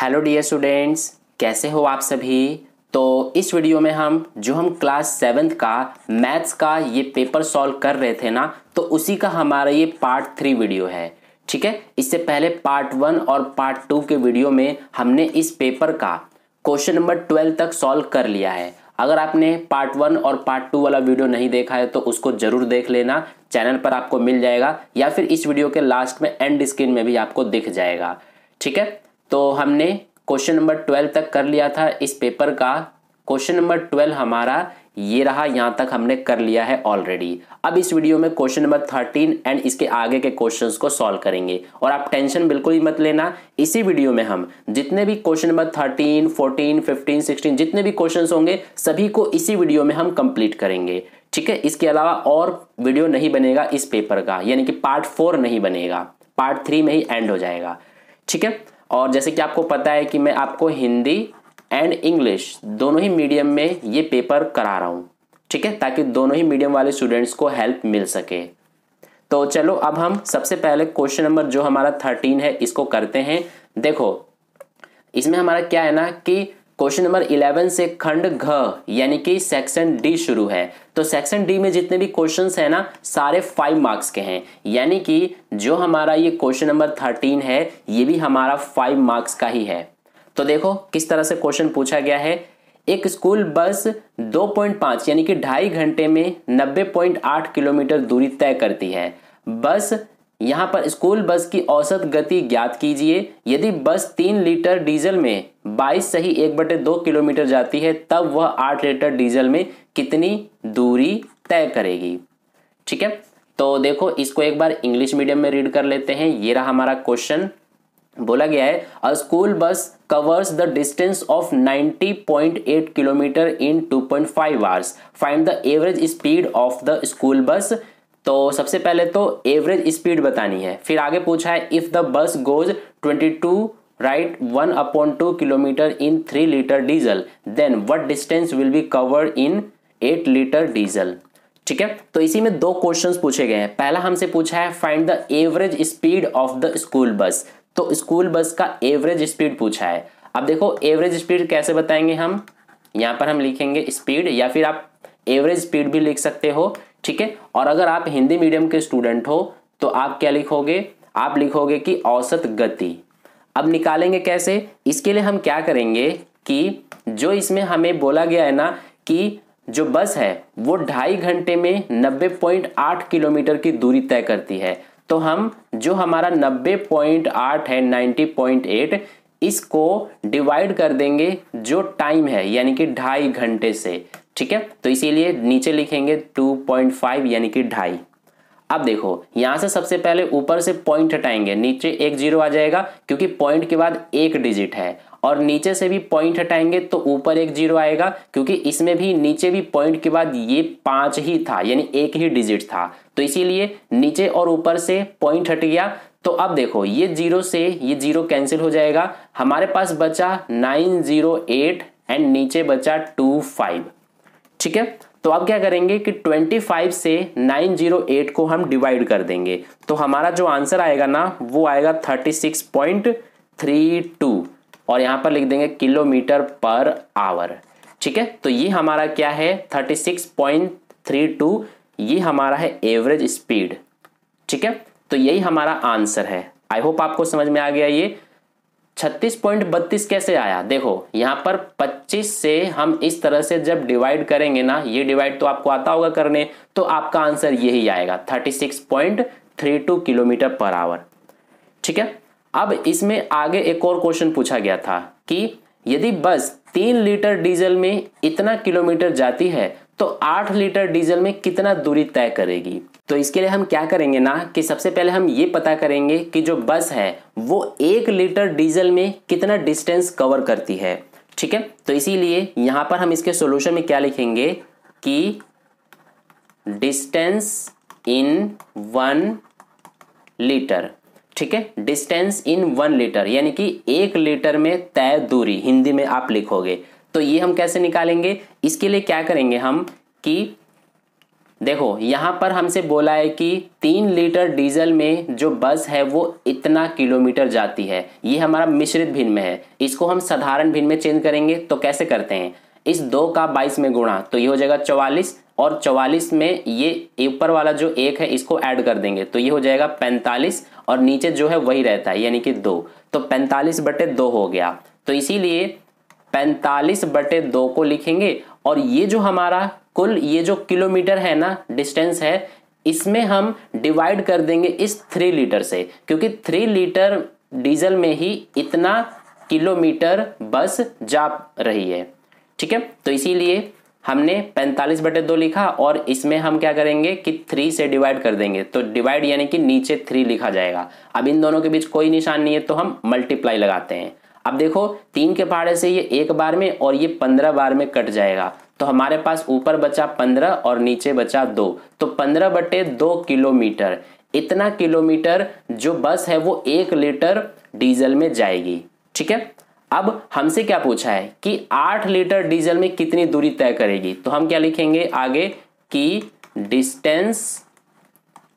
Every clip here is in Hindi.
हेलो डियर स्टूडेंट्स, कैसे हो आप सभी। तो इस वीडियो में हम क्लास 7th का मैथ्स का ये पेपर सॉल्व कर रहे थे ना, तो उसी का हमारा ये पार्ट 3 वीडियो है। ठीक है, इससे पहले पार्ट 1 और पार्ट 2 के वीडियो में हमने इस पेपर का क्वेश्चन नंबर 12 तक सॉल्व कर लिया है। अगर आपने पार्ट 1 और पार्ट 2 वाला वीडियो नहीं देखा है तो उसको जरूर देख लेना, चैनल पर आपको मिल जाएगा या फिर इस वीडियो के लास्ट में एंड स्क्रीन में भी आपको दिख जाएगा। ठीक है, तो हमने क्वेश्चन नंबर 12 तक कर लिया था इस पेपर का। क्वेश्चन नंबर 12 हमारा ये रहा, यहां तक हमने कर लिया है ऑलरेडी। अब इस वीडियो में क्वेश्चन नंबर 13 एंड इसके आगे के क्वेश्चंस को सॉल्व करेंगे। और आप टेंशन बिल्कुल ही मत लेना, इसी वीडियो में हम जितने भी क्वेश्चन नंबर 13, 14, 15, 16 जितने भी क्वेश्चंस होंगे सभी को इसी वीडियो में हम कंप्लीट करेंगे। ठीक है, इसके अलावा और वीडियो नहीं बनेगा इस पेपर का, यानी कि पार्ट 4 नहीं बनेगा, पार्ट 3 में ही एंड हो जाएगा। ठीक है, और जैसे कि आपको पता है कि मैं आपको हिंदी एंड इंग्लिश दोनों ही मीडियम में ये पेपर करा रहा हूं। ठीक है, ताकि दोनों ही मीडियम वाले स्टूडेंट्स को हेल्प मिल सके। तो चलो अब हम सबसे पहले क्वेश्चन नंबर जो हमारा 13 है इसको करते हैं। देखो इसमें हमारा क्या है ना कि क्वेश्चन नंबर 11 से खंड घ यानी कि सेक्शन डी शुरू है। तो सेक्शन डी में जितने भी क्वेश्चंस हैं ना सारे 5 मार्क्स के हैं, यानी कि जो हमारा ये क्वेश्चन नंबर 13 है ये भी हमारा 5 मार्क्स का ही है। तो देखो किस तरह से क्वेश्चन पूछा गया है। एक स्कूल बस 2.5 यानी कि 2.5 घंटे में 90.8 किलोमीटर दूरी तय करती है। बस यहां पर स्कूल बस की औसत गति ज्ञात कीजिए। यदि बस 3 लीटर डीजल में 22 सही 1/2 किलोमीटर जाती है तब वह 8 लीटर डीजल में कितनी दूरी तय करेगी। ठीक है, तो देखो इसको एक बार इंग्लिश मीडियम में रीड कर लेते हैं। ये रहा हमारा क्वेश्चन। बोला गया है अ school bus covers the distance of 90.8 kilometre in 2.5 hours, find the average speed of the school bus. तो सबसे पहले तो एवरेज स्पीड बतानी है, फिर आगे पूछा है if the bus goes 22 right 1/2 kilometre in 3 litre diesel then what distance will be covered in 8 litre diesel. ठीक है, तो इसी में 2 क्वेश्चंस पूछे गए हैं। पहला हमसे पूछा है find the average speed of the school bus, तो स्कूल बस का एवरेज स्पीड पूछा है। अब देखो एवरेज स्पीड कैसे बताएंगे हम, यहां पर हम लिखेंगे स्पीड या फिर आप एवरेज स्पीड भी लिख सकते हो। ठीक है, और अगर आप हिंदी मीडियम के स्टूडेंट हो तो आप क्या लिखोगे, आप लिखोगे कि औसत गति। अब निकालेंगे कैसे, इसके लिए हम क्या करेंगे कि जो इसमें हमें बोला गया है ना कि जो बस है वो 2.5 घंटे में 90.8 किलोमीटर की दूरी तय करती है, तो हम जो हमारा 90.8 है 90.8 इसको डिवाइड कर देंगे जो टाइम है यानी कि 2.5 घंटे से। ठीक है, तो इसीलिए नीचे लिखेंगे 2.5 यानी कि 2.5। अब देखो यहां से सबसे पहले ऊपर से पॉइंट हटाएंगे, नीचे एक 0 आ जाएगा क्योंकि पॉइंट के बाद एक डिजिट है, और नीचे से भी पॉइंट हटाएंगे तो ऊपर एक 0 आएगा क्योंकि इसमें भी नीचे भी पॉइंट के बाद ये 5 ही था यानी एक ही डिजिट था, तो इसीलिए नीचे और ऊपर से पॉइंट हट गया। तो अब देखो ये 0 से ये 0 कैंसिल हो जाएगा, हमारे पास बचा 908 एंड नीचे बचा 25। ठीक है, तो अब क्या करेंगे कि 25 से 908 को हम डिवाइड कर देंगे, तो हमारा जो आंसर आएगा ना वो आएगा 36.32 और यहां पर लिख देंगे किलोमीटर पर आवर। ठीक है, तो ये हमारा क्या है 36.32, ये हमारा है एवरेज स्पीड। ठीक है, तो यही हमारा आंसर है। आई होप आपको समझ में आ गया। ये 36.32 कैसे आया, देखो यहां पर 25 से हम इस तरह से जब डिवाइड करेंगे ना, ये डिवाइड तो आपको आता होगा करने, तो आपका आंसर यही आएगा 36.32 किलोमीटर पर आवर। ठीक है, अब इसमें आगे एक और क्वेश्चन पूछा गया था कि यदि बस 3 लीटर डीजल में इतना किलोमीटर जाती है तो 8 लीटर डीजल में कितना दूरी तय करेगी। तो इसके लिए हम क्या करेंगे ना कि सबसे पहले हम ये पता करेंगे कि जो बस है वो 1 लीटर डीजल में कितना डिस्टेंस कवर करती है। ठीक है, तो इसीलिए यहां पर हम इसके सॉल्यूशन में क्या लिखेंगे कि डिस्टेंस इन 1 लीटर। ठीक है, डिस्टेंस इन 1 लीटर यानी कि 1 लीटर में तय दूरी हिंदी में आप लिखोगे। तो ये हम कैसे निकालेंगे, इसके लिए क्या करेंगे हम कि देखो यहाँ पर हमसे बोला है कि 3 लीटर डीजल में जो बस है वो इतना किलोमीटर जाती है। ये हमारा मिश्रित भिन्न में है, इसको हम साधारण भिन्न में चेंज करेंगे तो कैसे करते हैं, इस 2 का 22 में गुणा तो ये हो जाएगा 44, और 44 में ये ऊपर वाला जो 1 है इसको ऐड कर देंगे तो ये हो जाएगा 45, और नीचे जो है वही रहता है यानी कि 2, तो 45/2 हो गया। तो इसीलिए 45/2 को लिखेंगे, और ये जो हमारा कुल ये जो किलोमीटर है ना, डिस्टेंस है, इसमें हम डिवाइड कर देंगे इस 3 लीटर से, क्योंकि 3 लीटर डीजल में ही इतना किलोमीटर बस जा रही है। ठीक है, तो इसीलिए हमने 45/2 लिखा, और इसमें हम क्या करेंगे कि 3 से डिवाइड कर देंगे, तो डिवाइड यानी कि नीचे 3 लिखा जाएगा। अब इन दोनों के बीच कोई निशान नहीं है तो हम मल्टीप्लाई लगाते हैं। अब देखो 3 के पहाड़े से ये 1 बार में और ये 15 बार में कट जाएगा, तो हमारे पास ऊपर बचा 15 और नीचे बचा 2, तो 15/2 किलोमीटर, इतना किलोमीटर जो बस है वो 1 लीटर डीजल में जाएगी। ठीक है, अब हमसे क्या पूछा है कि 8 लीटर डीजल में कितनी दूरी तय करेगी, तो हम क्या लिखेंगे आगे कि डिस्टेंस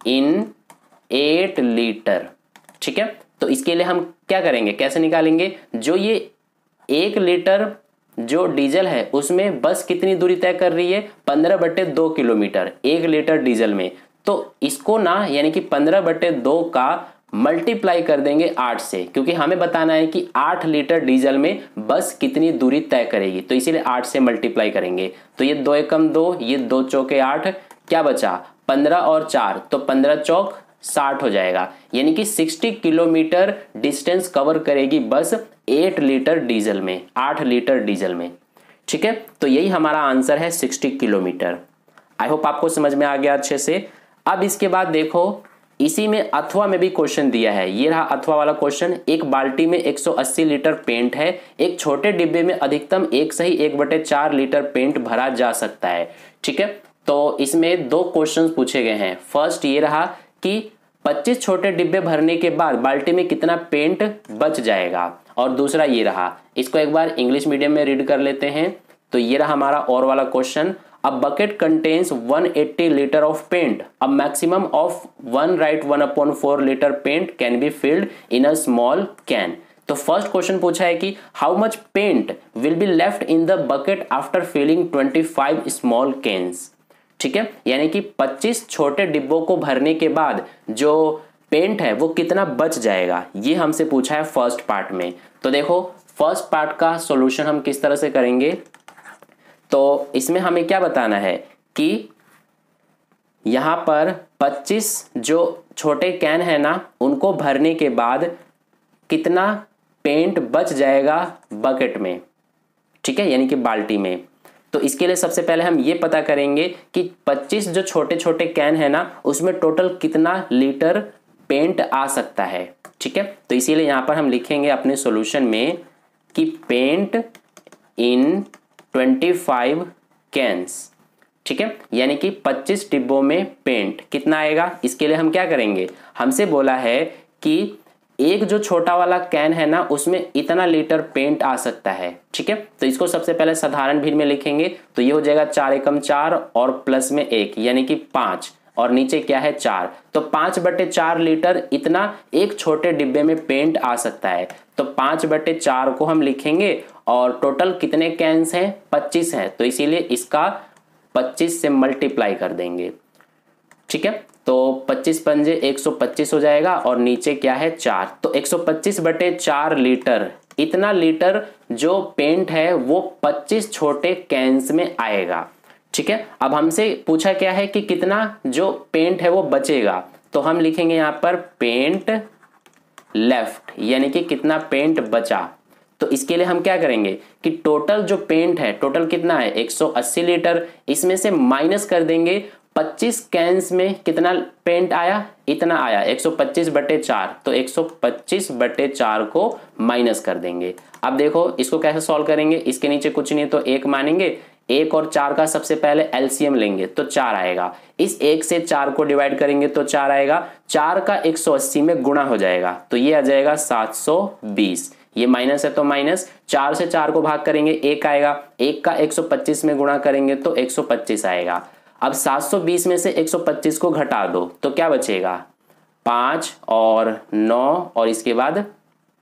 इन 8 लीटर। ठीक है, तो इसके लिए हम क्या करेंगे, कैसे निकालेंगे, जो ये 1 लीटर जो डीजल है उसमें बस कितनी दूरी तय कर रही है, 15/2 किलोमीटर 1 लीटर डीजल में, तो इसको ना यानी कि 15/2 का मल्टीप्लाई कर देंगे 8 से, क्योंकि हमें बताना है कि 8 लीटर डीजल में बस कितनी दूरी तय करेगी, तो इसीलिए 8 से मल्टीप्लाई करेंगे। तो ये 2 एकम 2, ये 2 चौके 8, क्या बचा 15 और 4, तो 15 चौक 60 हो जाएगा, यानी कि 60 किलोमीटर डिस्टेंस कवर करेगी बस 8 लीटर डीजल में, 8 लीटर डीजल में। ठीक है, तो यही हमारा आंसर है 60 किलोमीटर। आई होप आपको समझ में आ गया अच्छे से। अब इसके बाद देखो इसी में अथवा में भी क्वेश्चन दिया है, ये रहा अथवा वाला क्वेश्चन। एक बाल्टी में 180 लीटर पेंट है, एक छोटे डिब्बे में अधिकतम 1/4 लीटर पेंट भरा जा सकता है। ठीक है, तो इसमें 2 क्वेश्चन पूछे गए हैं। फर्स्ट ये रहा कि 25 छोटे डिब्बे भरने के बाद बाल्टी में कितना पेंट बच जाएगा, और दूसरा ये रहा, इसको एक बार इंग्लिश मीडियम में रीड कर लेते हैं। तो ये रहा हमारा और वाला question, a bucket contains 180 litre of paint, a maximum of 1 right 1/4 litre paint can be filled in a small can. तो फर्स्ट क्वेश्चन पूछा है कि how much paint will be left in the bucket after filling 25 small cans. ठीक है, यानी कि 25 छोटे डिब्बों को भरने के बाद जो पेंट है वो कितना बच जाएगा, ये हमसे पूछा है फर्स्ट पार्ट में। तो देखो फर्स्ट पार्ट का सॉल्यूशन हम किस तरह से करेंगे, तो इसमें हमें क्या बताना है कि यहां पर 25 जो छोटे कैन है ना, उनको भरने के बाद कितना पेंट बच जाएगा बकेट में। ठीक है, यानी कि बाल्टी में। तो इसके लिए सबसे पहले हम ये पता करेंगे कि 25 जो छोटे छोटे कैन है ना, उसमें टोटल कितना लीटर पेंट आ सकता है। ठीक है, तो इसीलिए यहां पर हम लिखेंगे अपने सॉल्यूशन में कि पेंट इन 25 कैन्स। ठीक है, यानी कि 25 डिब्बों में पेंट कितना आएगा, इसके लिए हम क्या करेंगे, हमसे बोला है कि एक जो छोटा वाला कैन है ना, उसमें इतना लीटर पेंट आ सकता है। ठीक है, तो इसको सबसे पहले साधारण भिन्न में लिखेंगे, तो ये हो जाएगा 4 एकम 4 और प्लस में 1 यानी कि 5, और नीचे क्या है 4, तो 5/4 लीटर इतना एक छोटे डिब्बे में पेंट आ सकता है। तो 5/4 को हम लिखेंगे, और टोटल कितने कैन्स हैं, 25 हैं, तो इसीलिए इसका 25 से मल्टीप्लाई कर देंगे। ठीक है, तो 25 पंजे 125 हो जाएगा, और नीचे क्या है 4, तो 125/4 लीटर, इतना लीटर जो पेंट है वो 25 छोटे कैन्स में आएगा। ठीक है, अब हमसे पूछा क्या है कि कितना जो पेंट है वो बचेगा, तो हम लिखेंगे यहां पर पेंट लेफ्ट, यानी कि कितना पेंट बचा। तो इसके लिए हम क्या करेंगे कि टोटल जो पेंट है, टोटल कितना है 180 लीटर, इसमें से माइनस कर देंगे 25 कैन्स में कितना पेंट आया, इतना आया 125/4, तो 125/4 को माइनस कर देंगे। अब देखो इसको कैसे सॉल्व करेंगे, इसके नीचे कुछ नहीं तो 1 मानेंगे, 1 और 4 का सबसे पहले एलसीएम लेंगे तो 4 आएगा, इस 1 से 4 को डिवाइड करेंगे तो 4 आएगा, 4 का 180 में गुणा हो जाएगा तो ये आ जाएगा 720, ये माइनस है तो माइनस, 4 से 4 को भाग करेंगे 1 आएगा, 1 का 125 में गुणा करेंगे तो 125 आएगा। अब 720 में से 125 को घटा दो तो क्या बचेगा, 5 और 9 और इसके बाद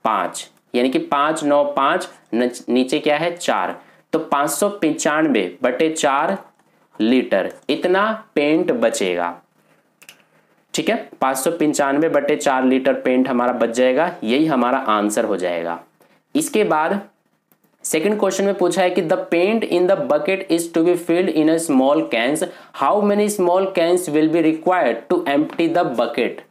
5, यानी कि 5 9 5, नीचे क्या है 4, तो 595/4 लीटर इतना पेंट बचेगा। ठीक है, 595/4 लीटर पेंट हमारा बच जाएगा, यही हमारा आंसर हो जाएगा। इसके बाद सेकंड क्वेश्चन में पूछा है कि the paint in the bucket is to be filled in a small cans, how many small cans will be required to empty the bucket.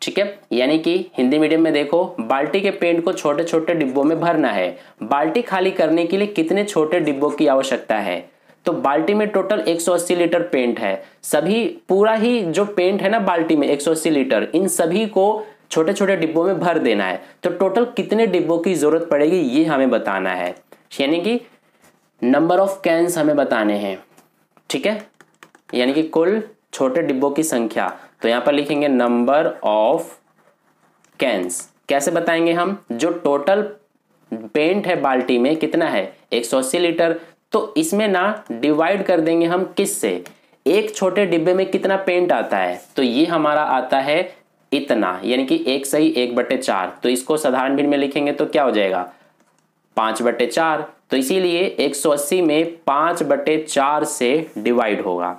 ठीक है, यानी कि हिंदी मीडियम में देखो, बाल्टी के पेंट को छोटे छोटे डिब्बों में भरना है, बाल्टी खाली करने के लिए कितने छोटे डिब्बों की आवश्यकता है। तो बाल्टी में टोटल 180 लीटर पेंट है, सभी पूरा ही जो पेंट है ना बाल्टी में 180 लीटर, इन सभी को छोटे छोटे डिब्बों में भर देना है। तो टोटल कितने डिब्बों की जरूरत पड़ेगी ये हमें बताना है, यानी कि नंबर ऑफ कैंस हमें बताने हैं। ठीक है, यानी कि कुल छोटे डिब्बों की संख्या। तो यहां पर लिखेंगे नंबर ऑफ कैंस। कैसे बताएंगे हम, जो टोटल पेंट है बाल्टी में कितना है 180 लीटर, तो इसमें ना डिवाइड कर देंगे हम किससे, एक छोटे डिब्बे में कितना पेंट आता है, तो ये हमारा आता है इतना, यानी कि 1 सही 1/4। तो इसको साधारण भिन्न में लिखेंगे तो क्या हो जाएगा 5/4। तो इसीलिए 180 में 5/4 से डिवाइड होगा।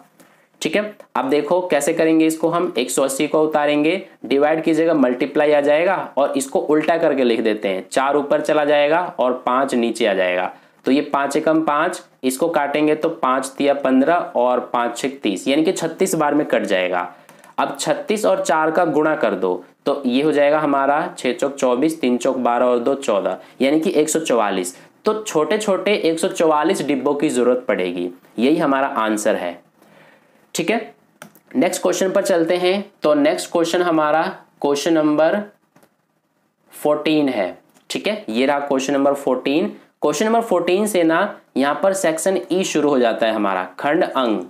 ठीक है, अब देखो कैसे करेंगे इसको, हम 180 को उतारेंगे, डिवाइड कीजिएगा मल्टीप्लाई आ जाएगा, और इसको उल्टा करके लिख देते हैं, 4 ऊपर चला जाएगा और 5 नीचे आ जाएगा। तो ये 5 एकम 5, इसको काटेंगे तो 5 तिया 15 और 5 छक 30, यानी कि 36 बार में कट जाएगा। अब 36 और 4 का गुणा कर दो तो ये हो जाएगा हमारा 6 चौक 24, 3 चौक 12 और 2 14, यानी कि 144। तो छोटे छोटे 144 डिब्बों की जरूरत पड़ेगी, यही हमारा आंसर है। ठीक है, नेक्स्ट क्वेश्चन पर चलते हैं। तो नेक्स्ट क्वेश्चन हमारा क्वेश्चन नंबर 14 है। ठीक है, ये रहा क्वेश्चन नंबर 14। क्वेश्चन नंबर 14 से ना यहां पर सेक्शन ई शुरू हो जाता है हमारा, खंड अंग।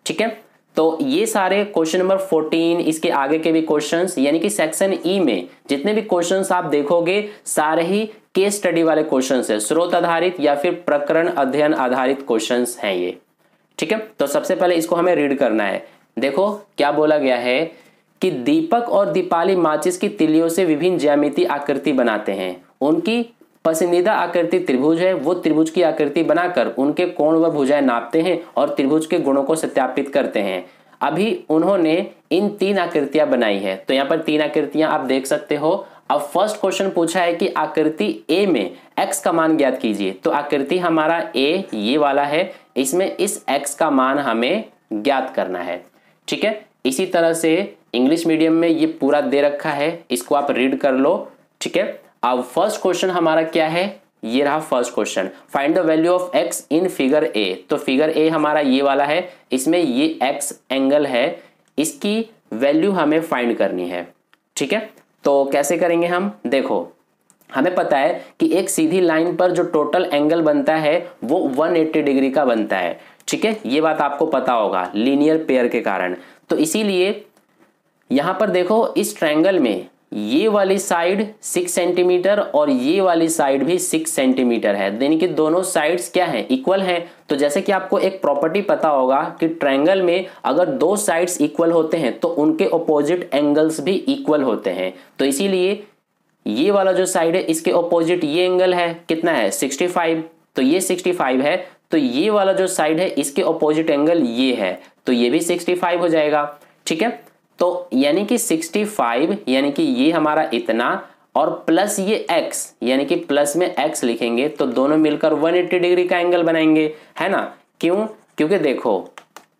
ठीक है, तो ये सारे क्वेश्चन नंबर 14, इसके आगे के भी क्वेश्चंस, यानी कि सेक्शन ई में जितने भी क्वेश्चंस आप देखोगे सारे ही केस स्टडी वाले क्वेश्चंस है, स्रोत आधारित या फिर प्रकरण अध्ययन आधारित क्वेश्चंस हैं ये। ठीक है, तो सबसे पहले इसको हमें रीड करना है। देखो क्या बोला गया है कि दीपक और दीपाली माचिस की तिलियों से विभिन्न ज्यामितीय आकृति बनाते हैं, उनकी पसंदीदा आकृति त्रिभुज है, वो त्रिभुज की आकृति बनाकर उनके कोण व भुजाएं नापते हैं और त्रिभुज के गुणों को सत्यापित करते हैं। अभी उन्होंने इन 3 आकृतियां बनाई है। तो यहाँ पर 3 आकृतियां आप देख सकते हो। अब फर्स्ट क्वेश्चन पूछा है कि आकृति ए में x का मान ज्ञात कीजिए। तो आकृति हमारा ए ये वाला है, इसमें इस x का मान हमें ज्ञात करना है। ठीक है, इसी तरह से इंग्लिश मीडियम में ये पूरा दे रखा है, इसको आप रीड कर लो। ठीक है, अब फर्स्ट क्वेश्चन हमारा क्या है, ये रहा first question, find the value of x in figure A. तो फिगर ए हमारा ये वाला है, इसमें ये x एंगल है, इसकी वैल्यू हमें फाइंड करनी है। ठीक है, तो कैसे करेंगे हम, देखो हमें पता है कि एक सीधी लाइन पर जो टोटल एंगल बनता है वो 180 डिग्री का बनता है। ठीक है, ये बात आपको पता होगा लीनियर पेयर के कारण। तो इसीलिए यहां पर देखो इस ट्रायंगल में ये वाली साइड 6 सेंटीमीटर और ये वाली साइड भी 6 सेंटीमीटर है, यानी कि दोनों साइड्स क्या हैं, इक्वल हैं। तो जैसे कि आपको एक प्रॉपर्टी पता होगा कि ट्रायंगल में अगर 2 साइड्स इक्वल होते हैं तो उनके ऑपोजिट एंगल्स भी इक्वल होते हैं। तो इसीलिए ये वाला जो साइड है इसके ऑपोजिट ये एंगल है, कितना है 65, तो ये 65 है। तो ये वाला जो साइड है इसके ऑपोजिट एंगल ये है, तो ये भी 65 हो जाएगा। ठीक है, तो यानी कि 65, यानी कि ये हमारा इतना और प्लस ये x, यानी कि प्लस में x लिखेंगे तो दोनों मिलकर 180 डिग्री का एंगल बनाएंगे, है ना। क्यों, क्योंकि देखो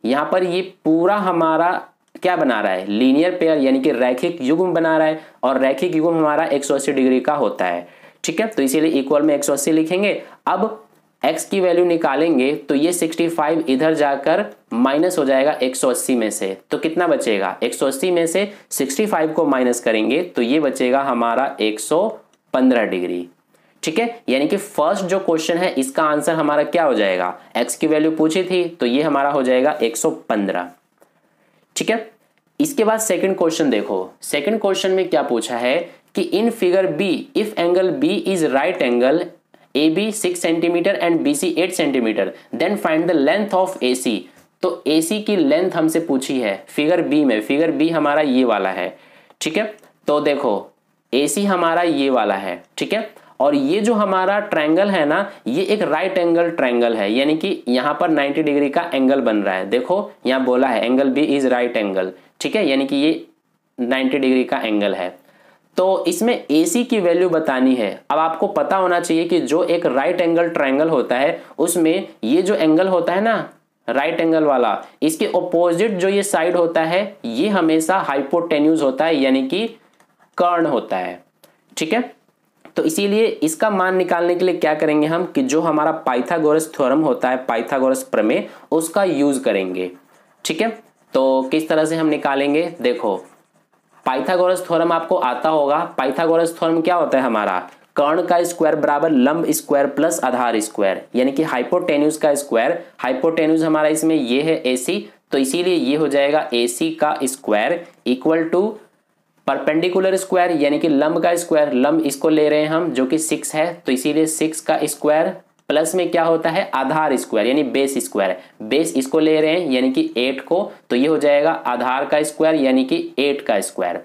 यहां पर ये पूरा हमारा क्या बना रहा है, लीनियर पेयर, यानी कि रैखिक युग्म बना रहा है, और रैखिक युग्म हमारा 180 डिग्री का होता है। ठीक है, तो इसीलिए इक्वल में 180 लिखेंगे। अब x की वैल्यू निकालेंगे तो ये 65 इधर जाकर माइनस हो जाएगा 180 में से, तो कितना बचेगा, 180 में से 65 को माइनस करेंगे तो ये बचेगा हमारा 115 डिग्री। ठीक है, यानी कि फर्स्ट जो क्वेश्चन है इसका आंसर हमारा क्या हो जाएगा, x की वैल्यू पूछी थी तो ये हमारा हो जाएगा 115। ठीक है, इसके बाद सेकंड क्वेश्चन देखो, सेकंड क्वेश्चन में क्या पूछा है कि in figure B if angle B is right angle AB 6 centimetre and BC 8 centimetre then find the length of AC। तो एसी की लेंथ हमसे पूछी है फिगर बी में। फिगर बी हमारा ये वाला है, ठीक है। तो देखो एसी हमारा ये वाला है, ठीक है। और ये जो हमारा ट्रायंगल है ना, ये एक राइट एंगल ट्रायंगल है, यानी कि यहां पर 90 डिग्री का एंगल बन रहा है। देखो यहां बोला है angle B is right angle, ठीक है, यानी कि ये 90 डिग्री का एंगल है। तो इसमें AC की वैल्यू बतानी है। अब आपको पता होना चाहिए कि जो एक राइट एंगल ट्रायंगल होता है उसमें ये जो एंगल होता है ना राइट एंगल वाला, इसके ऑपोजिट जो ये साइड होता है ये हमेशा हाइपोटेन्यूज होता है, यानी कि कर्ण होता है, ठीक है। तो इसीलिए इसका मान निकालने के लिए क्या करेंगे हम कि जो हमारा पाइथागोरस थ्योरम होता है, पाइथागोरस प्रमेय, उसका यूज करेंगे, ठीक है। तो किस तरह से हम निकालेंगे, देखो पाइथागोरस थ्योरम आपको आता होगा। पाइथागोरस थ्योरम क्या होता है हमारा, कर्ण का स्क्वायर बराबर लंब स्क्वायर प्लस आधार स्क्वायर, यानी कि हाइपोटेन्यूज का स्क्वायर। हाइपोटेन्यूज हमारा इसमें ये है AC, तो इसीलिए ये हो जाएगा AC का square equal to perpendicular square, यानी कि लंब का स्क्वायर। लंब इसको ले रहे हैं हम जो कि 6 है, तो इसीलिए 6 का स्क्वायर प्लस में क्या होता है आधार स्क्वायर, यानी बेस स्क्वायर। बेस इसको ले रहे हैं यानी कि 8 को, तो ये हो जाएगा आधार का स्क्वायर यानी कि 8 का स्क्वायर।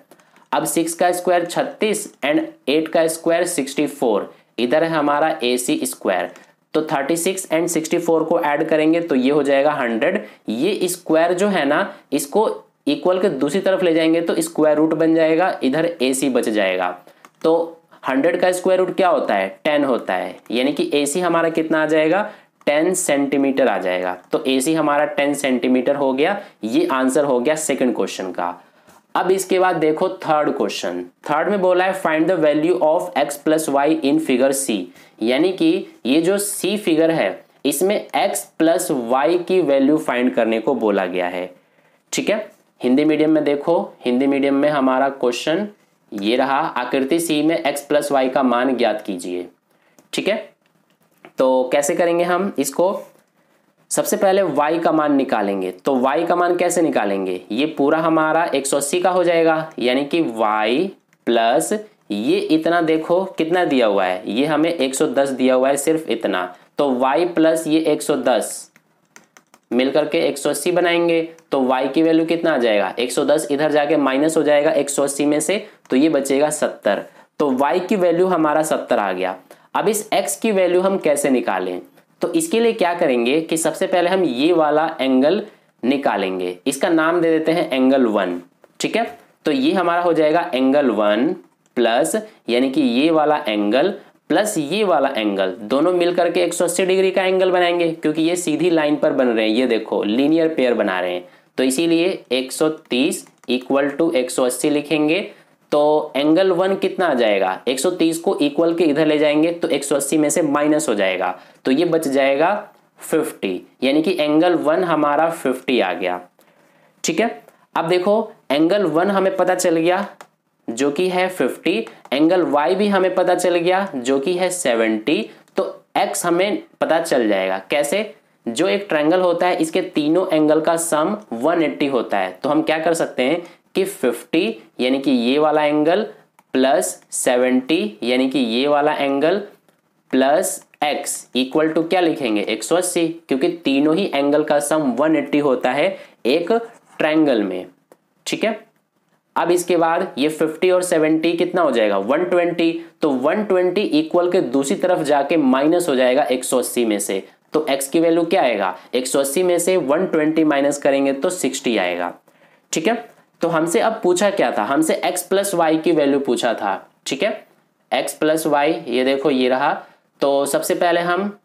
अब 6 का स्क्वायर 36 एंड 8 का स्क्वायर 64, इधर है हमारा AC स्क्वायर। तो 36 एंड 64 को ऐड करेंगे तो ये हो जाएगा 100। ये स्क्वायर जो है ना इसको इक्वल के दूसरी तरफ ले जाएंगे तो स्क्वायर रूट बन जाएगा, इधर AC बच जाएगा। तो 100 का स्क्वायर रूट क्या होता है 10 होता है, यानी कि AC हमारा कितना आ जाएगा 10 सेंटीमीटर आ जाएगा। तो AC हमारा 10 सेंटीमीटर हो गया। ये आंसर हो गया सेकंड क्वेश्चन का। अब इसके बाद देखो थर्ड क्वेश्चन। थर्ड में बोला है find the value of x plus y in figure C, यानी कि ये जो C फिगर है इसमें x प्लस वाई की वैल्यू फाइंड करने को बोला गया है, ठीक है। हिंदी मीडियम में देखो, हिंदी मीडियम में हमारा क्वेश्चन ये रहा, आकृति C में x प्लस वाई का मान ज्ञात कीजिए, ठीक है। तो कैसे करेंगे हम इसको, सबसे पहले y का मान निकालेंगे। तो y का मान कैसे निकालेंगे, ये पूरा हमारा 180 का हो जाएगा, यानी कि y प्लस ये इतना देखो कितना दिया हुआ है, ये हमें 110 दिया हुआ है सिर्फ इतना, तो y प्लस ये 110 मिलकर के 180 बनाएंगे। तो y की वैल्यू कितना आ जाएगा 110, इधर जाके माइनस हो जाएगा 180 में से, तो ये बचेगा 70। तो y की वैल्यू हमारा 70 आ गया। अब इस x की वैल्यू हम कैसे निकालें, तो इसके लिए क्या करेंगे कि सबसे पहले हम ये वाला एंगल निकालेंगे, इसका नाम दे देते हैं एंगल 1, ठीक है। तो ये हमारा हो जाएगा एंगल 1 प्लस यानी कि ये वाला एंगल प्लस ये वाला एंगल, दोनों मिलकर के 180 डिग्री का एंगल बनाएंगे, क्योंकि ये सीधी लाइन पर बन रहे हैं, ये देखो लीनियर पेयर बना रहे हैं। तो इसीलिए 130 इक्वल टू 180 लिखेंगे। तो एंगल 1 कितना आ जाएगा 130 को इक्वल के इधर ले जाएंगे तो 180 में से माइनस हो जाएगा, तो ये बच जाएगा 50, यानी कि एंगल 1 हमारा 50 आ गया, ठीक है। अब देखो एंगल 1 हमें पता चल गया जो कि है 50, एंगल y भी हमें पता चल गया जो कि है 70, तो x हमें पता चल जाएगा कैसे, जो एक ट्रायंगल होता है इसके तीनों एंगल का सम 180 होता है। तो हम क्या कर सकते हैं कि 50 यानी कि ये वाला एंगल प्लस 70 यानी कि ये वाला angle plus x equal to क्या लिखेंगे 180, क्योंकि तीनों ही एंगल का सम 180 होता है एक ट्रायंगल में, ठीक है। अब इसके बाद ये 50 और 70 कितना हो जाएगा 120, तो 120 इक्वल के दूसरी तरफ जाके माइनस हो जाएगा 180 में से, तो x की वैल्यू क्या आएगा 180 में से 120 माइनस करेंगे तो 60 आएगा, ठीक है। तो हमसे अब पूछा क्या था, हमसे x प्लस वाई की वैल्यू पूछा था, ठीक है। x प्लस वाई ये देखो ये रहा। तो सबसे पहले हम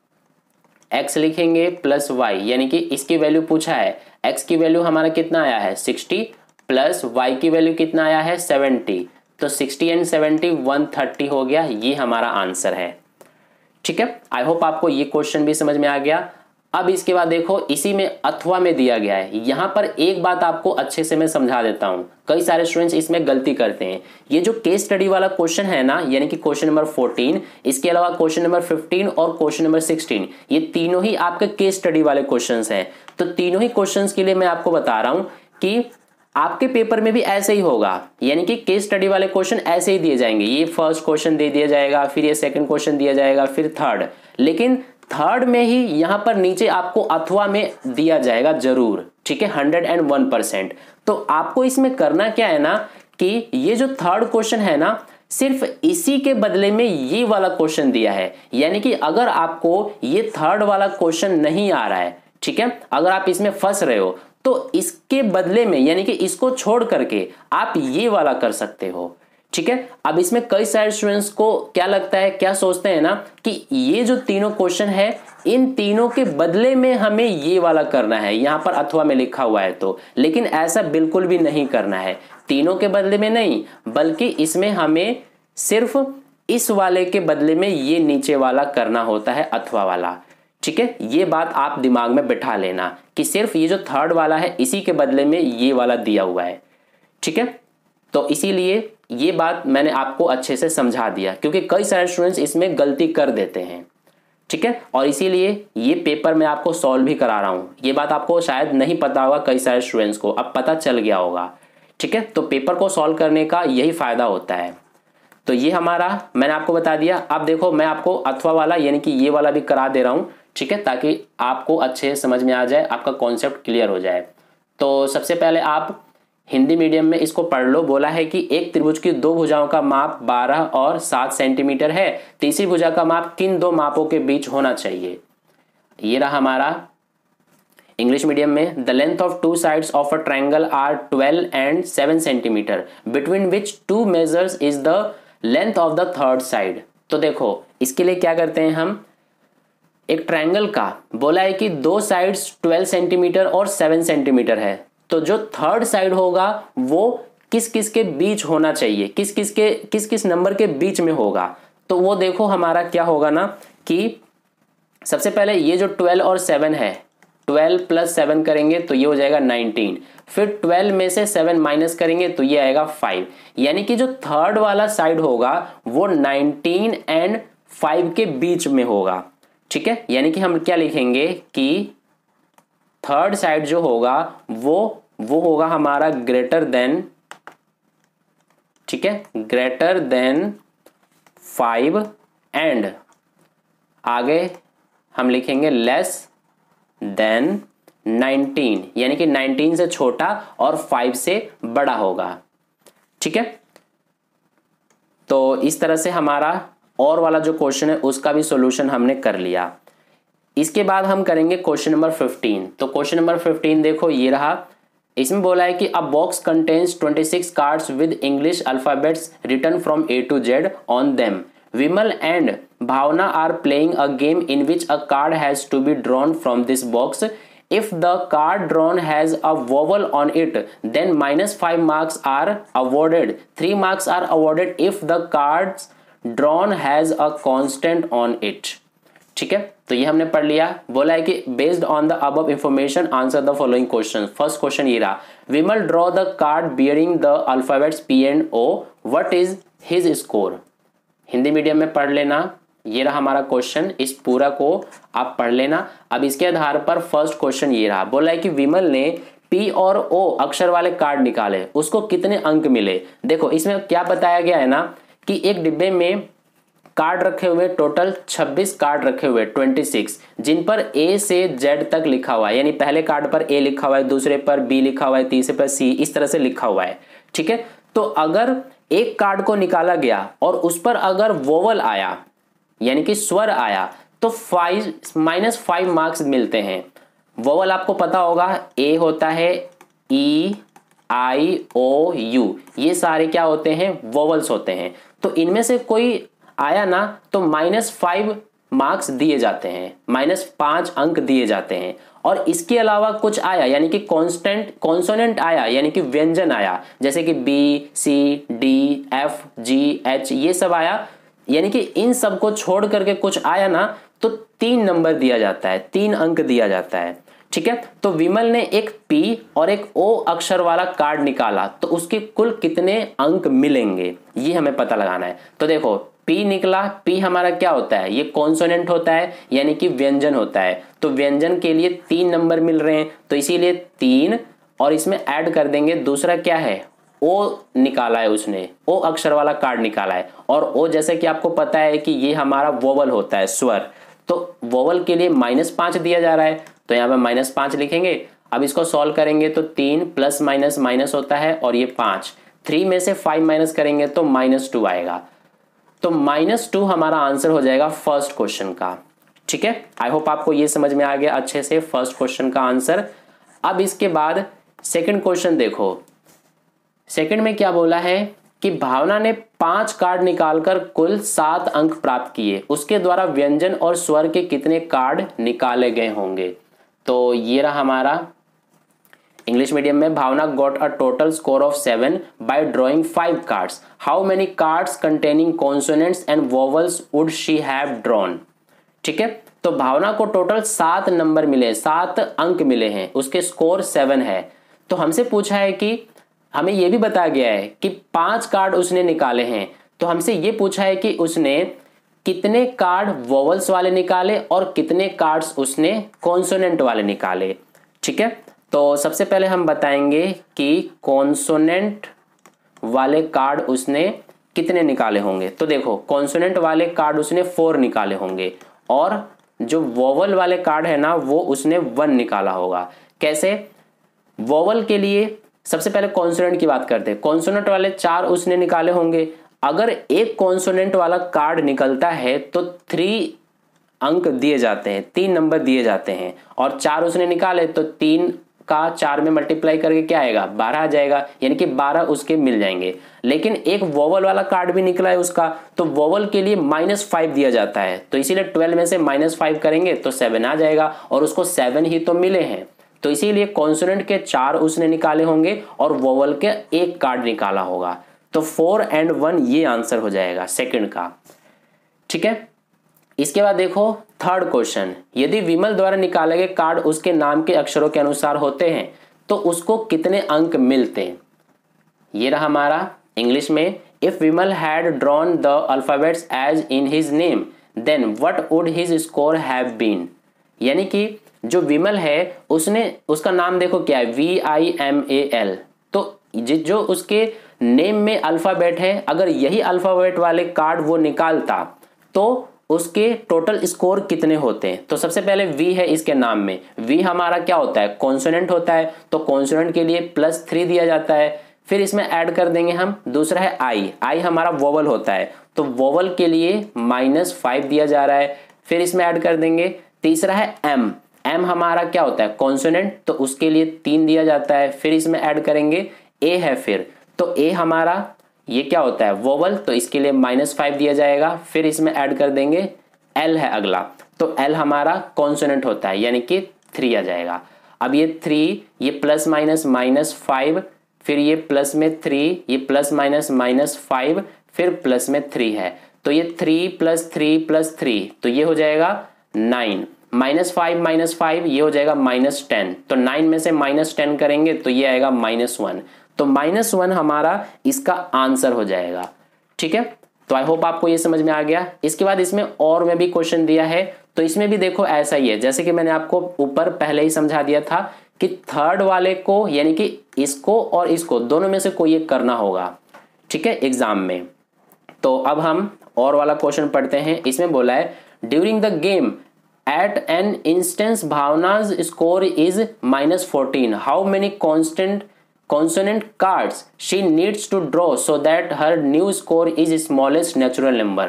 x लिखेंगे प्लस y, यानी कि इसकी वैल्यू पूछा है, x की वैल्यू हमारा कितना आया है 60 प्लस y की वैल्यू कितना आया है 70, तो 60 एंड 70 130 हो गया, ये हमारा आंसर है, ठीक है। आई होप आपको ये क्वेश्चन भी समझ में आ गया। अब इसके बाद देखो इसी में अथवा में दिया गया है, यहां पर एक बात आपको अच्छे से मैं समझा देता हूं, कई सारे स्टूडेंट्स इसमें गलती करते हैं। ये जो केस स्टडी वाला क्वेश्चन है ना, यानी कि क्वेश्चन नंबर 14, इसके अलावा क्वेश्चन नंबर 15 और क्वेश्चन नंबर 16, ये तीनों ही आपके केस स्टडी वाले क्वेश्चंस हैं। तो तीनों ही क्वेश्चंस के लिए मैं आपको बता रहा हूं कि आपके पेपर में भी ऐसे ही होगा, यानी कि केस स्टडी वाले क्वेश्चन ऐसे ही दिए जाएंगे। ये फर्स्ट क्वेश्चन दे दिया जाएगा, फिर ये सेकंड क्वेश्चन दिया जाएगा, फिर थर्ड, लेकिन थर्ड में ही यहां पर नीचे आपको अथवा में दिया जाएगा जरूर, ठीक है, 101%। तो आपको इसमें करना क्या है ना कि ये जो थर्ड क्वेश्चन है ना, सिर्फ इसी के बदले में ये वाला क्वेश्चन दिया है। यानी कि अगर आपको ये थर्ड वाला क्वेश्चन नहीं आ रहा है, ठीक है, अगर आप इसमें फंस रहे हो तो इसके बदले में, यानी कि इसको छोड़ करके आप ये वाला कर सकते हो, ठीक है। अब इसमें कई सारे स्टूडेंट्स को क्या लगता है, क्या सोचते हैं ना कि ये जो तीनों क्वेश्चन है, इन तीनों के बदले में हमें ये वाला करना है, यहां पर अथवा में लिखा हुआ है तो। लेकिन ऐसा बिल्कुल भी नहीं करना है, तीनों के बदले में नहीं, बल्कि इसमें हमें सिर्फ इस वाले के बदले में ये नीचे वाला करना होता है, अथवा वाला, ठीक है। ये बात आप दिमाग में बिठा लेना कि सिर्फ ये जो थर्ड वाला है इसी के बदले में ये वाला दिया हुआ है, ठीक है। तो इसीलिए ये बात मैंने आपको अच्छे से समझा दिया, क्योंकि कई सारे स्टूडेंट्स इसमें गलती कर देते हैं, ठीक है। और इसीलिए ये पेपर मैं आपको सॉल्व भी करा रहा हूं। ये बात आपको शायद नहीं पता होगा, कई सारे स्टूडेंट्स को अब पता चल गया होगा, ठीक है। तो पेपर को सॉल्व करने का यही फायदा होता है। तो ये हमारा मैंने आपको बता दिया। अब देखो मैं आपको अथवा वाला यानी कि ये वाला भी करा दे रहा हूं, ठीक है, ताकि आपको अच्छे समझ में आ जाए, आपका कॉन्सेप्ट क्लियर हो जाए। तो सबसे पहले आप हिंदी मीडियम में इसको पढ़ लो। बोला है कि एक त्रिभुज की दो भुजाओं का माप 12 और 7 सेंटीमीटर है, तीसरी भुजा का माप किन दो मापों के बीच होना चाहिए। ये रहा हमारा इंग्लिश मीडियम में। The length of two sides of a triangle are 12 and 7 centimetre, between which two measures is the length of the third side. तो देखो इसके लिए क्या करते हैं हम, एक ट्रायंगल का बोला है कि दो साइड्स 12 सेंटीमीटर और 7 सेंटीमीटर है, तो जो थर्ड साइड होगा वो किस किस के बीच होना चाहिए, किस किस नंबर के बीच में होगा। तो वो देखो हमारा क्या होगा ना कि सबसे पहले ये जो 12 और 7 है, 12 प्लस 7 करेंगे तो ये हो जाएगा 19, फिर 12 में से 7 माइनस करेंगे तो ये आएगा 5। यानी कि जो थर्ड वाला साइड होगा वो 19 एंड 5 के बीच में होगा, ठीक है। यानी कि हम क्या लिखेंगे कि थर्ड साइड जो होगा वो होगा हमारा ग्रेटर देन, ठीक है, ग्रेटर देन 5 एंड आगे हम लिखेंगे लेस देन 19, यानी कि 19 से छोटा और 5 से बड़ा होगा, ठीक है। तो इस तरह से हमारा और वाला जो क्वेश्चन है उसका भी सॉल्यूशन हमने कर लिया। इसके बाद हम करेंगे क्वेश्चन नंबर 15। तो क्वेश्चन नंबर 15 देखो ये रहा। इसमें बोला है कि a box contains 26 cards with English alphabets written from A to Z on them. Vimal and Bhavana are playing a game in which a card has to be drawn from this box. If the card drawn has a vowel on it, then -5 marks are awarded. 3 marks are awarded if the cards drawn has a constant on it. ठीक है, तो ये हमने पढ़ लिया। बोला है कि based on the above information answer the following question. First question ये रहा, Vimal draw the card bearing the alphabets P and O. What is his score? Hindi medium में पढ़ लेना। ये रहा हमारा क्वेश्चन, इस पूरा को आप पढ़ लेना। अब इसके आधार पर फर्स्ट क्वेश्चन ये रहा, बोला है कि विमल ने P और O अक्षर वाले कार्ड निकाले, उसको कितने अंक मिले। देखो इसमें क्या बताया गया है ना कि एक डिब्बे में कार्ड रखे हुए, टोटल 26 कार्ड रखे हुए 26, जिन पर A से Z तक लिखा हुआ है। यानी पहले कार्ड पर A लिखा हुआ है, दूसरे पर B लिखा हुआ है, तीसरे पर C, इस तरह से लिखा हुआ है, ठीक है। तो अगर एक कार्ड को निकाला गया और उस पर अगर वोवल आया यानी कि स्वर आया तो -5 मार्क्स मिलते हैं। वोवल आपको पता होगा ए होता है E, I, O, U, ये सारे क्या होते हैं, वोवल्स होते हैं। तो इनमें से कोई आया ना तो -5 मार्क्स दिए जाते हैं, -5 अंक दिए जाते हैं। और इसके अलावा कुछ आया यानी कि कॉन्सोनेंट आया यानी कि व्यंजन आया, जैसे कि B, C, D, F, G, H, ये सब आया, यानी कि इन सब को छोड़ करके कुछ आया ना तो 3 नंबर दिया जाता है, 3 अंक दिया जाता है, ठीक है। तो विमल ने एक P और एक O अक्षर वाला कार्ड निकाला तो उसके कुल कितने अंक मिलेंगे ये हमें पता लगाना है। तो देखो P निकला, P हमारा क्या होता है, ये कॉन्सोनेंट होता है यानी कि व्यंजन होता है। तो व्यंजन के लिए 3 नंबर मिल रहे हैं, तो इसीलिए 3 और इसमें ऐड कर देंगे। दूसरा क्या है, O निकाला है उसने, O अक्षर वाला कार्ड निकाला है, और O जैसे कि आपको पता है कि ये हमारा वोवल होता है, स्वर। तो वोवल के लिए -5 दिया जा रहा है, तो यहाँ पे -5 लिखेंगे। अब इसको सॉल्व करेंगे तो 3 प्लस माइनस माइनस होता है और ये 5, 3 में से 5 माइनस करेंगे तो -2 आएगा। तो -2 हमारा आंसर हो जाएगा फर्स्ट क्वेश्चन का। ठीक है, आई होप आपको ये समझ में आ गया अच्छे से फर्स्ट क्वेश्चन का आंसर। अब इसके बाद सेकंड क्वेश्चन देखो। सेकंड में क्या बोला है कि भावना ने 5 कार्ड निकालकर कुल 7 अंक प्राप्त किए, उसके द्वारा व्यंजन और स्वर के कितने कार्ड निकाले गए होंगे। तो ये रहा हमारा इंग्लिश मीडियम में, Bhavna got a total score of 7 by drawing 5 cards, how many cards containing consonants and vowels would she have drawn. ठीक है, तो भावना को टोटल 7 नंबर मिले, 7 अंक मिले हैं, उसके स्कोर 7 है। तो हमसे पूछा है कि हमें यह भी बताया गया है कि 5 कार्ड उसने निकाले हैं, तो हमसे यह पूछा है कि उसने कितने कार्ड वोवल्स वाले निकाले और कितने कार्ड्स उसने कॉन्सोनेंट वाले निकाले। ठीक है, तो सबसे पहले हम बताएंगे कि कॉन्सोनेंट वाले कार्ड उसने कितने निकाले होंगे। तो देखो, कॉन्सोनेंट वाले कार्ड उसने 4 निकाले होंगे और जो वोवल वाले कार्ड है ना वो उसने 1 निकाला होगा। कैसे? वोवल के लिए सबसे पहले कॉन्सोनेंट की बात करते हैं। कॉन्सोनेंट वाले 4 उसने निकाले होंगे। अगर एक कॉन्सोनेंट वाला कार्ड निकलता है तो 3 अंक दिए जाते हैं, 3 नंबर दिए जाते हैं, और 4 उसने निकाले तो 3 का 4 में मल्टीप्लाई करके क्या आएगा, 12 आ जाएगा, यानी कि 12 उसके मिल जाएंगे। लेकिन एक वोवल वाला कार्ड भी निकला है उसका, तो वोवल के लिए -5 दिया जाता है, तो इसीलिए 12 में से -5 करेंगे तो 7 आ जाएगा, और उसको 7 ही तो मिले हैं, तो इसीलिए कॉन्सोनेंट के 4 उसने निकाले होंगे और वोवल के 1 कार्ड निकाला होगा। तो 4 and 1 ये आंसर हो जाएगा सेकंड का। ठीक है, इसके बाद देखो थर्ड क्वेश्चन, यदि विमल द्वारा निकाले गए कार्ड उसके नाम के अक्षरों के अनुसार होते हैं तो उसको कितने अंक मिलते हैं। ये रहा हमारा इंग्लिश में, if Vimal had drawn the alphabets as in his name then what would his score have been. यानी कि जो विमल है उसने, उसका नाम देखो क्या है, VIMAL, तो जो उसके नेम में अल्फाबेट है, अगर यही अल्फाबेट वाले कार्ड वो निकालता तो उसके टोटल स्कोर कितने होते हैं। तो सबसे पहले V है इसके नाम में, V हमारा क्या होता है, कॉन्सोनेंट होता है, तो कॉन्सोनेंट के लिए +3 दिया जाता है। फिर इसमें ऐड कर देंगे हम, दूसरा है I हमारा वोवल होता है, तो वोवल के लिए -5 दिया जा रहा है। फिर इसमें ऐड कर देंगे, तीसरा है M हमारा क्या होता है, कॉन्सोनेंट, तो उसके लिए 3 दिया जाता है। फिर इसमें ऐड करेंगे A है, फिर तो A हमारा ये क्या होता है, वोवल, तो इसके लिए -5 दिया जाएगा। फिर इसमें ऐड कर देंगे L है अगला, तो L हमारा कॉन्सोनेंट होता है, यानी कि 3 आ जाएगा। अब ये 3, ये प्लस माइनस -5, फिर ये प्लस में 3, ये प्लस माइनस -5, फिर प्लस में 3 है, तो ये 3 + 3 + 3, तो ये हो जाएगा 9, -5 ये हो जाएगा -10, तो 9 में से -10 करेंगे तो ये आएगा -1, तो -1 हमारा इसका आंसर हो जाएगा। ठीक है, तो आई होप आपको ये समझ में आ गया। इसके बाद इसमें और में भी क्वेश्चन दिया है, तो इसमें भी देखो ऐसा ही है, जैसे कि मैंने आपको ऊपर पहले ही समझा दिया था कि थर्ड वाले को, यानी कि इसको और इसको दोनों में से कोई एक करना होगा। ठीक है, एग्जाम में। तो अब हम और वाला क्वेश्चन पढ़ते हैं। इसमें बोला है, during the game at an instance Bhavna's score is -14, how many consonant cards she needs to draw so that her new score is smallest natural number।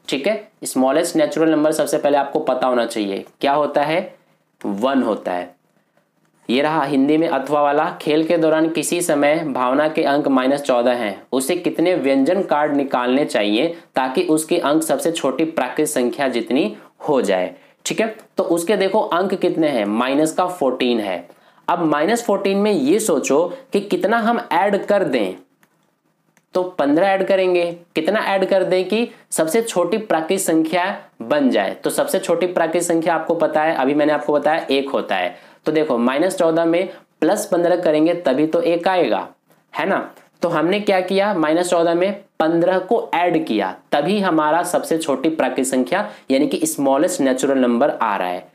ठीक है, स्मॉलेस्ट नेचुरल नंबर सबसे पहले आपको पता होना चाहिए क्या होता है, 1 होता है। ये रहा हिंदी में अथवा वाला, खेल के दौरान किसी समय भावना के अंक -14 हैं, उसे कितने व्यंजन कार्ड निकालने चाहिए ताकि उसके अंक सबसे छोटी प्राकृतिक संख्या जितनी हो जाए। ठीक है, तो उसके देखो अंक कितने हैं, -14 है। अब -14 में ये सोचो कि कितना हम ऐड कर दें, तो 15 ऐड करेंगे। कितना ऐड कर दें कि सबसे छोटी प्राकृतिक संख्या बन जाए, तो सबसे छोटी प्राकृतिक संख्या आपको पता है, अभी मैंने आपको बताया 1 होता है। तो देखो -14 में +15 करेंगे तभी तो 1 आएगा, है ना। तो हमने क्या किया, -14 में 15 को ऐड किया, तभी हमारा सबसे छोटी प्राकृतिक संख्या यानी कि स्मॉलेस्ट नेचुरल नंबर आ रहा है।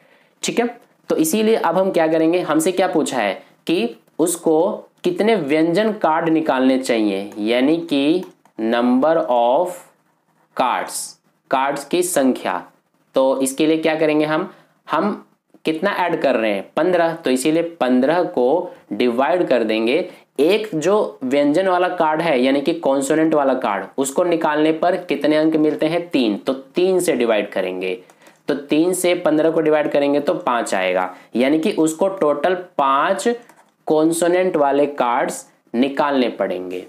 ठीक है, तो इसीलिए अब हम क्या करेंगे, हमसे क्या पूछा है कि उसको कितने व्यंजन कार्ड निकालने चाहिए, यानी कि नंबर ऑफ कार्ड्स की संख्या। तो इसके लिए क्या करेंगे हम कितना ऐड कर रहे हैं 15, तो इसीलिए 15 को डिवाइड कर देंगे। एक जो व्यंजन वाला कार्ड है यानी कि कॉन्सोनेंट वाला कार्ड, उसको निकालने पर कितने अंक मिलते हैं 3, तो 3 से डिवाइड करेंगे। तो 3 से 15 को डिवाइड करेंगे तो 5 आएगा, यानी कि उसको टोटल 5 कॉन्सोनेंट वाले कार्ड्स निकालने पड़ेंगे।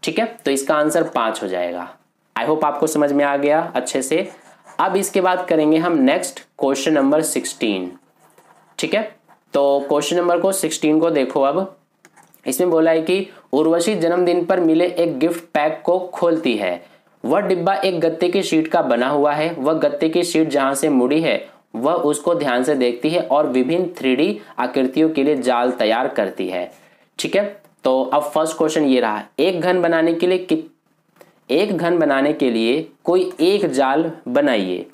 ठीक है, तो इसका आंसर 5 हो जाएगा। आई होप आपको समझ में आ गया अच्छे से। अब इसके बाद करेंगे हम नेक्स्ट क्वेश्चन नंबर 16। ठीक है, तो क्वेश्चन नंबर 16 को देखो। अब इसमें बोला है कि उर्वशी जन्मदिन पर मिले एक गिफ्ट पैक को खोलती है। वह डिब्बा एक गत्ते की शीट का बना हुआ है। वह गत्ते की शीट जहां से मुड़ी है वह उसको ध्यान से देखती है और विभिन्न 3D आकृतियों के लिए जाल तैयार करती है। ठीक है, तो अब फर्स्ट क्वेश्चन ये रहा, एक घन बनाने के लिए कोई एक जाल बनाइए।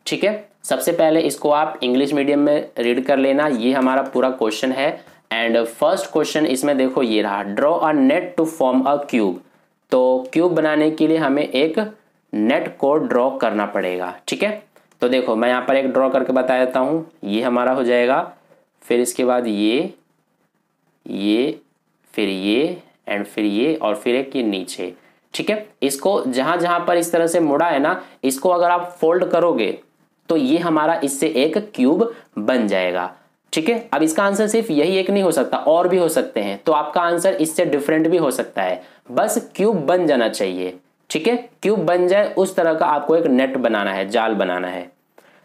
ठीक है, सबसे पहले इसको आप इंग्लिश मीडियम में रीड कर लेना, ये हमारा पूरा क्वेश्चन है। एंड फर्स्ट क्वेश्चन इसमें देखो ये रहा, draw a net to form a cube. तो क्यूब बनाने के लिए हमें एक नेट को ड्रॉ करना पड़ेगा। ठीक है, तो देखो मैं यहाँ पर एक ड्रॉ करके बता देता हूँ। ये हमारा हो जाएगा, फिर इसके बाद ये फिर ये एंड फिर ये और फिर एक ये नीचे। ठीक है, इसको जहां जहां पर इस तरह से मुड़ा है ना, इसको अगर आप फोल्ड करोगे तो ये हमारा इससे एक क्यूब बन जाएगा। ठीक है, अब इसका आंसर सिर्फ यही एक नहीं हो सकता, और भी हो सकते हैं, तो आपका आंसर इससे डिफरेंट भी हो सकता है, बस क्यूब बन जाना चाहिए। ठीक है, क्यूब बन जाए उस तरह का आपको एक नेट बनाना है, जाल बनाना है।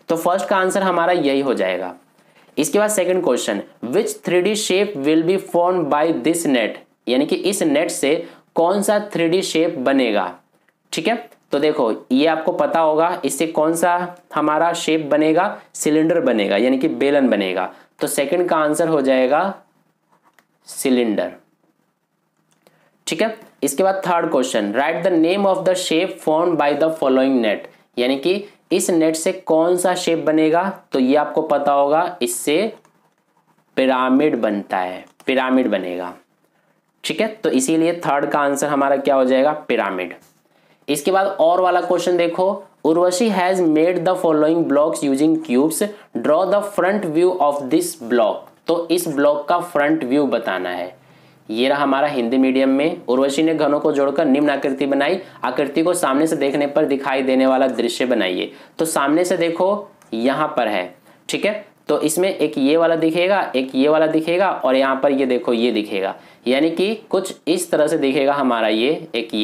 तो फर्स्ट का आंसर हमारा यही हो जाएगा। इसके बाद second question, which 3D shape will be form by this net, यानी कि इस नेट से कौन सा 3D शेप बनेगा। ठीक है, तो देखो ये आपको पता होगा, इससे कौन सा हमारा शेप बनेगा, सिलेंडर बनेगा, यानी कि बेलन बनेगा। तो सेकंड का आंसर हो जाएगा सिलेंडर। ठीक है, इसके बाद third question, right the name of the shape form by the following net, यानी कि इस नेट से कौन सा शेप बनेगा। तो ये आपको पता होगा, इससे पिरामिड बनता है, पिरामिड बनेगा। ठीक है, तो इसीलिए थर्ड का आंसर हमारा क्या हो जाएगा, पिरामिड। इसके बाद और वाला क्वेश्चन देखो, Urvashi has made the following blocks using cubes, draw the front view of this block. तो इस ब्लॉक का फ्रंट व्यू बताना है। ये रहा हमारा हिंदी मीडियम में, उर्वशी ने घनों को जोड़कर निम्न आकृति बनाई। आकृति को सामने से देखने पर दिखाई देने वाला दृश्य बनाइए। तो सामने से देखो यहां पर है। ठीक है, तो इसमें एक ये वाला दिखेगा, एक ये वाला दिखेगा और यहाँ पर ये देखो ये दिखेगा, यानी कि कुछ इस तरह से दिखेगा हमारा ये एक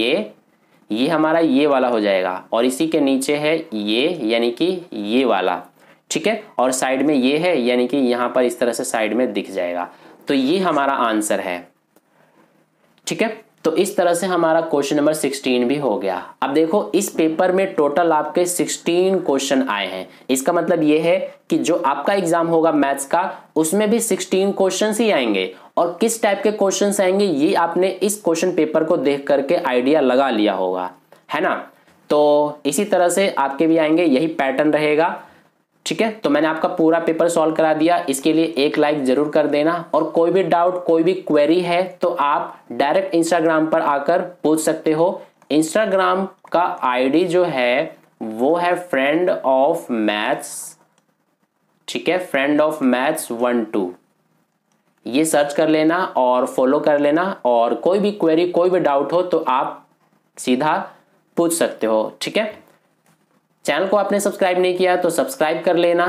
ये हमारा ये वाला हो जाएगा, और इसी के नीचे है ये, यानी कि ये वाला। ठीक है, और साइड में ये है, यानी कि यहाँ पर इस तरह से साइड में दिख जाएगा। तो ये हमारा आंसर है। ठीक है, तो इस तरह से हमारा क्वेश्चन नंबर 16 भी हो गया। अब देखो इस पेपर में टोटल आपके 16 क्वेश्चन आए हैं। इसका मतलब ये है कि जो आपका एग्जाम होगा मैथ्स का, उसमें भी 16 क्वेश्चंस ही आएंगे। और किस टाइप के क्वेश्चंस आएंगे ये आपने इस क्वेश्चन पेपर को देख करके आइडिया लगा लिया होगा, है ना। तो इसी तरह से आपके भी आएंगे, यही पैटर्न रहेगा। ठीक है, तो मैंने आपका पूरा पेपर सॉल्व करा दिया, इसके लिए एक लाइक जरूर कर देना। और कोई भी डाउट, कोई भी क्वेरी है तो आप डायरेक्ट इंस्टाग्राम पर आकर पूछ सकते हो। इंस्टाग्राम का आईडी जो है वो है फ्रेंड ऑफ मैथ्स। ठीक है, फ्रेंड ऑफ मैथ्स 12, ये सर्च कर लेना और फॉलो कर लेना। और कोई भी क्वेरी, कोई भी डाउट हो तो आप सीधा पूछ सकते हो। ठीक है, चैनल को आपने सब्सक्राइब नहीं किया तो सब्सक्राइब कर लेना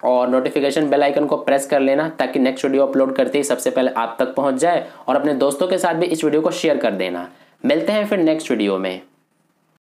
और नोटिफिकेशन बेल आइकन को प्रेस कर लेना, ताकि नेक्स्ट वीडियो अपलोड करते ही सबसे पहले आप तक पहुंच जाए। और अपने दोस्तों के साथ भी इस वीडियो को शेयर कर देना। मिलते हैं फिर नेक्स्ट वीडियो में।